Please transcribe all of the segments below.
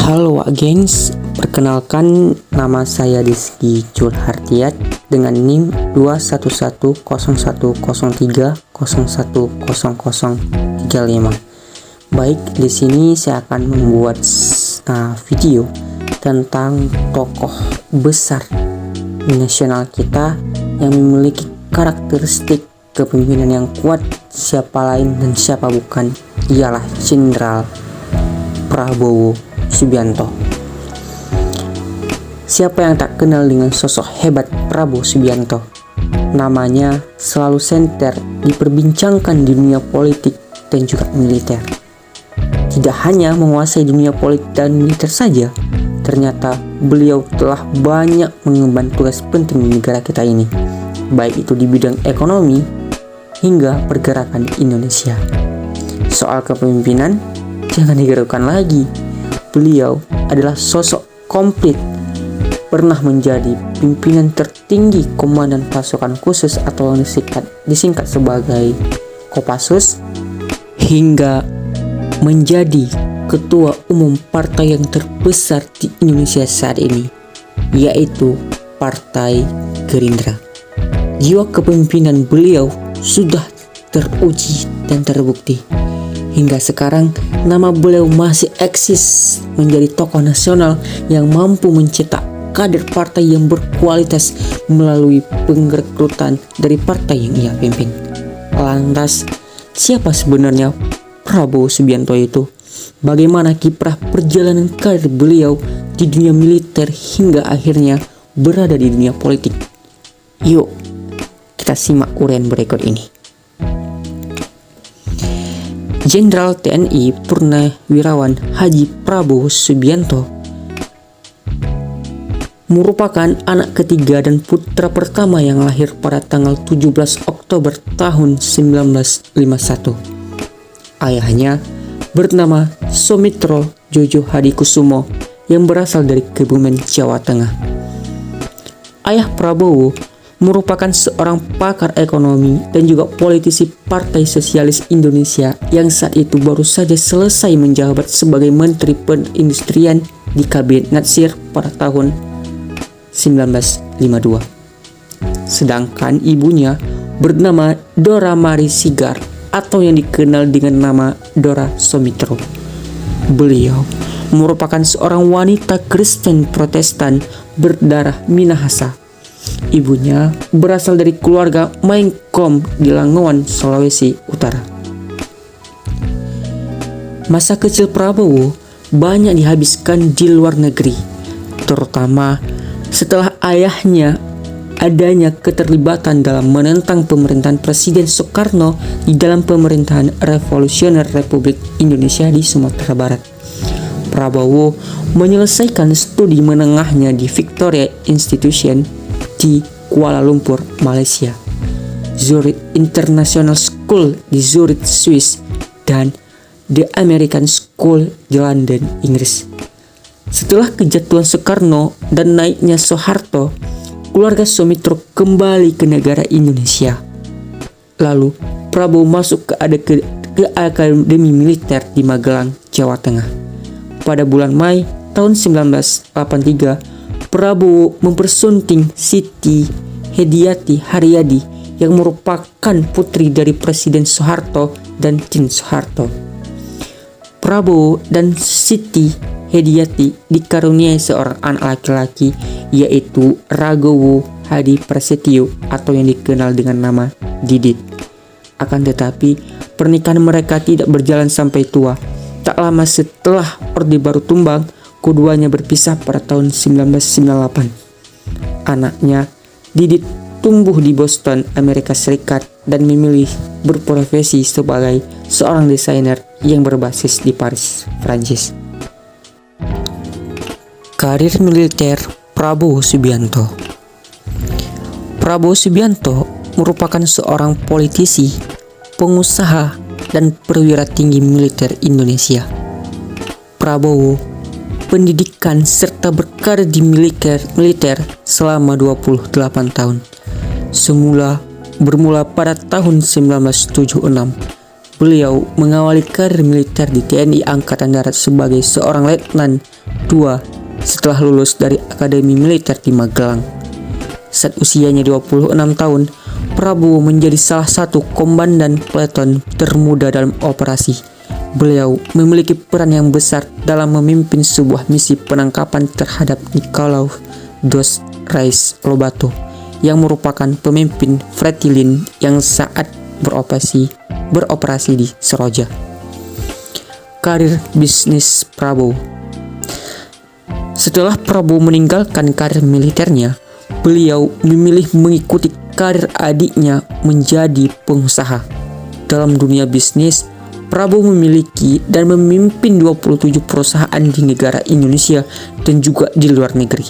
Halo gengs, perkenalkan nama saya Rizky Curhartiat dengan NIM 2110103010035. Baik, di sini saya akan membuat video tentang tokoh besar nasional kita yang memiliki karakteristik kepemimpinan yang kuat. Siapa lain dan siapa bukan, ialah Jenderal Prabowo Subianto. Siapa yang tak kenal dengan sosok hebat Prabowo Subianto? Namanya selalu senter diperbincangkan di dunia politik dan juga militer. Tidak hanya menguasai dunia politik dan militer saja, ternyata beliau telah banyak mengemban tugas penting di negara kita ini, baik itu di bidang ekonomi hingga pergerakan Indonesia. Soal kepemimpinan, jangan diragukan lagi. Beliau adalah sosok komplit, pernah menjadi pimpinan tertinggi Komandan Pasukan Khusus atau yang disingkat sebagai Kopassus, hingga menjadi ketua umum partai yang terbesar di Indonesia saat ini, yaitu Partai Gerindra. Jiwa kepemimpinan beliau sudah teruji dan terbukti. Hingga sekarang, nama beliau masih eksis menjadi tokoh nasional yang mampu mencetak kader partai yang berkualitas melalui pengrekrutan dari partai yang ia pimpin. Lantas, siapa sebenarnya Prabowo Subianto itu? Bagaimana kiprah perjalanan karir beliau di dunia militer hingga akhirnya berada di dunia politik? Yuk, kita simak uraian berikut ini. Jenderal TNI Purnawirawan Haji Prabowo Subianto merupakan anak ketiga dan putra pertama yang lahir pada tanggal 17 Oktober tahun 1951. Ayahnya bernama Somitro Jojo Hadikusumo yang berasal dari Kebumen, Jawa Tengah. Ayah Prabowo merupakan seorang pakar ekonomi dan juga politisi Partai Sosialis Indonesia yang saat itu baru saja selesai menjabat sebagai Menteri Perindustrian di Kabinet Natsir pada tahun 1952. Sedangkan ibunya bernama Dora Mari Sigar atau yang dikenal dengan nama Dora Somitro. Beliau merupakan seorang wanita Kristen Protestan berdarah Minahasa. Ibunya berasal dari keluarga Maengkom di Langowan, Sulawesi Utara. Masa kecil Prabowo banyak dihabiskan di luar negeri, terutama setelah ayahnya adanya keterlibatan dalam menentang pemerintahan Presiden Soekarno di dalam pemerintahan Revolusioner Republik Indonesia di Sumatera Barat. Prabowo menyelesaikan studi menengahnya di Victoria Institution di Kuala Lumpur, Malaysia, Zurich International School di Zurich, Swiss, dan The American School di London, Inggris. Setelah kejatuhan Soekarno dan naiknya Soeharto, keluarga Somitro kembali ke negara Indonesia. Lalu Prabowo masuk ke Akademi Militer di Magelang, Jawa Tengah. Pada bulan Mei tahun 1983, Prabowo mempersunting Siti Hediati Haryadi yang merupakan putri dari Presiden Soeharto dan Tin Soeharto. Prabowo dan Siti Hediati dikaruniai seorang anak laki-laki, yaitu Ragowo Hadi Prasetyo atau yang dikenal dengan nama Didit. Akan tetapi, pernikahan mereka tidak berjalan sampai tua. Tak lama setelah Orde Baru tumbang, keduanya berpisah pada tahun 1998. Anaknya, Didit, tumbuh di Boston, Amerika Serikat dan memilih berprofesi sebagai seorang desainer yang berbasis di Paris, Prancis. Karir militer Prabowo Subianto. Prabowo Subianto merupakan seorang politisi, pengusaha, dan perwira tinggi militer Indonesia. Prabowo pendidikan serta berkarir di militer selama 28 tahun. Bermula pada tahun 1976, beliau mengawali karir militer di TNI Angkatan Darat sebagai seorang letnan kedua setelah lulus dari Akademi Militer di Magelang. Saat usianya 26 tahun, Prabowo menjadi salah satu komandan peleton termuda dalam operasi. Beliau memiliki peran yang besar dalam memimpin sebuah misi penangkapan terhadap Nicolau dos Reis Lobato yang merupakan pemimpin Fretilin yang saat beroperasi di Seroja. Karir bisnis Prabowo. Setelah Prabowo meninggalkan karir militernya, beliau memilih mengikuti karir adiknya menjadi pengusaha. Dalam dunia bisnis, Prabowo memiliki dan memimpin 27 perusahaan di negara Indonesia dan juga di luar negeri.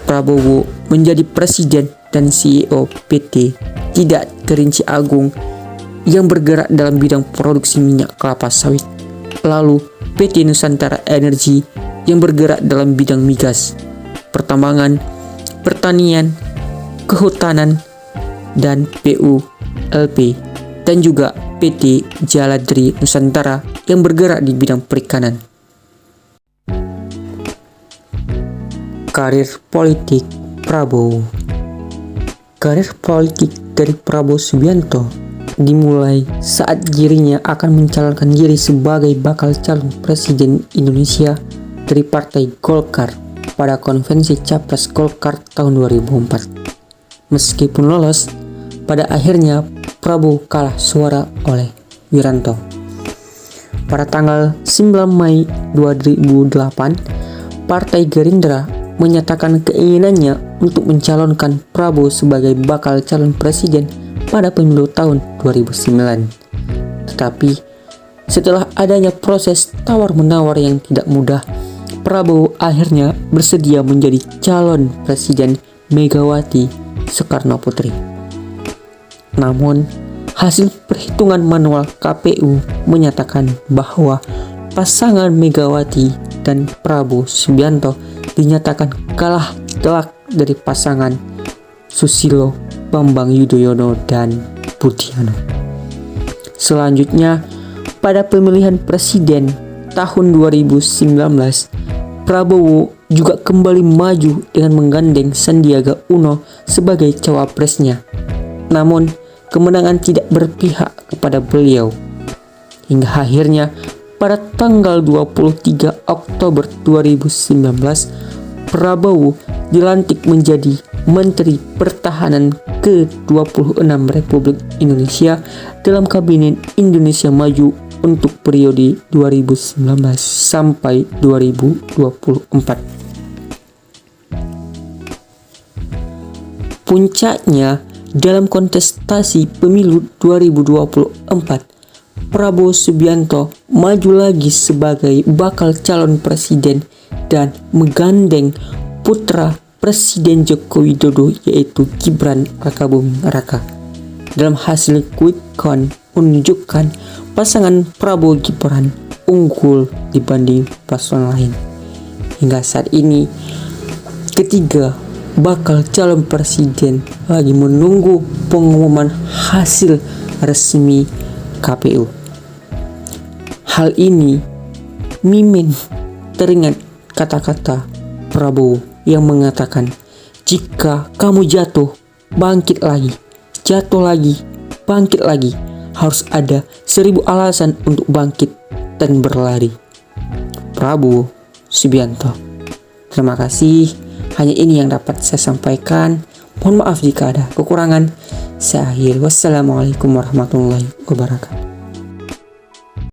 Prabowo menjadi presiden dan CEO PT Tidak Terinci Agung yang bergerak dalam bidang produksi minyak kelapa sawit. Lalu PT Nusantara Energi yang bergerak dalam bidang migas, pertambangan, pertanian, kehutanan, dan PULP, dan juga PT Jaladri Nusantara yang bergerak di bidang perikanan. Karir politik Prabowo. Karir politik dari Prabowo Subianto dimulai saat dirinya akan mencalonkan diri sebagai bakal calon presiden Indonesia dari Partai Golkar pada konvensi Capres Golkar tahun 2004. Meskipun lolos, pada akhirnya Prabowo kalah suara oleh Wiranto. Pada tanggal 9 Mei 2008, Partai Gerindra menyatakan keinginannya untuk mencalonkan Prabowo sebagai bakal calon presiden pada pemilu tahun 2009. Tetapi setelah adanya proses tawar-menawar yang tidak mudah, Prabowo akhirnya bersedia menjadi calon presiden Megawati Soekarno Putri. Namun, hasil perhitungan manual KPU menyatakan bahwa pasangan Megawati dan Prabowo Subianto dinyatakan kalah telak dari pasangan Susilo Bambang Yudhoyono dan Budiono. Selanjutnya, pada pemilihan presiden tahun 2019, Prabowo juga kembali maju dengan menggandeng Sandiaga Uno sebagai cawapresnya. Namun, kemenangan tidak berpihak kepada beliau. Hingga akhirnya, pada tanggal 23 Oktober 2019, Prabowo dilantik menjadi Menteri Pertahanan ke-26 Republik Indonesia dalam Kabinet Indonesia Maju untuk periode 2019 sampai 2024. Puncaknya, dalam kontestasi pemilu 2024, Prabowo Subianto maju lagi sebagai bakal calon presiden dan menggandeng putra Presiden Joko Widodo yaitu Gibran Rakabuming Raka. Dalam hasil quick count menunjukkan pasangan Prabowo Gibran unggul dibanding paslon lain. Hingga saat ini, ketiga bakal calon presiden lagi menunggu pengumuman hasil resmi KPU. Hal ini mimin teringat kata-kata Prabowo yang mengatakan, jika kamu jatuh, bangkit lagi, jatuh lagi, bangkit lagi. Harus ada 1000 alasan untuk bangkit dan berlari. Prabowo Subianto. Terima kasih. Hanya ini yang dapat saya sampaikan. Mohon maaf jika ada kekurangan. Saya akhiri. Wassalamualaikum warahmatullahi wabarakatuh.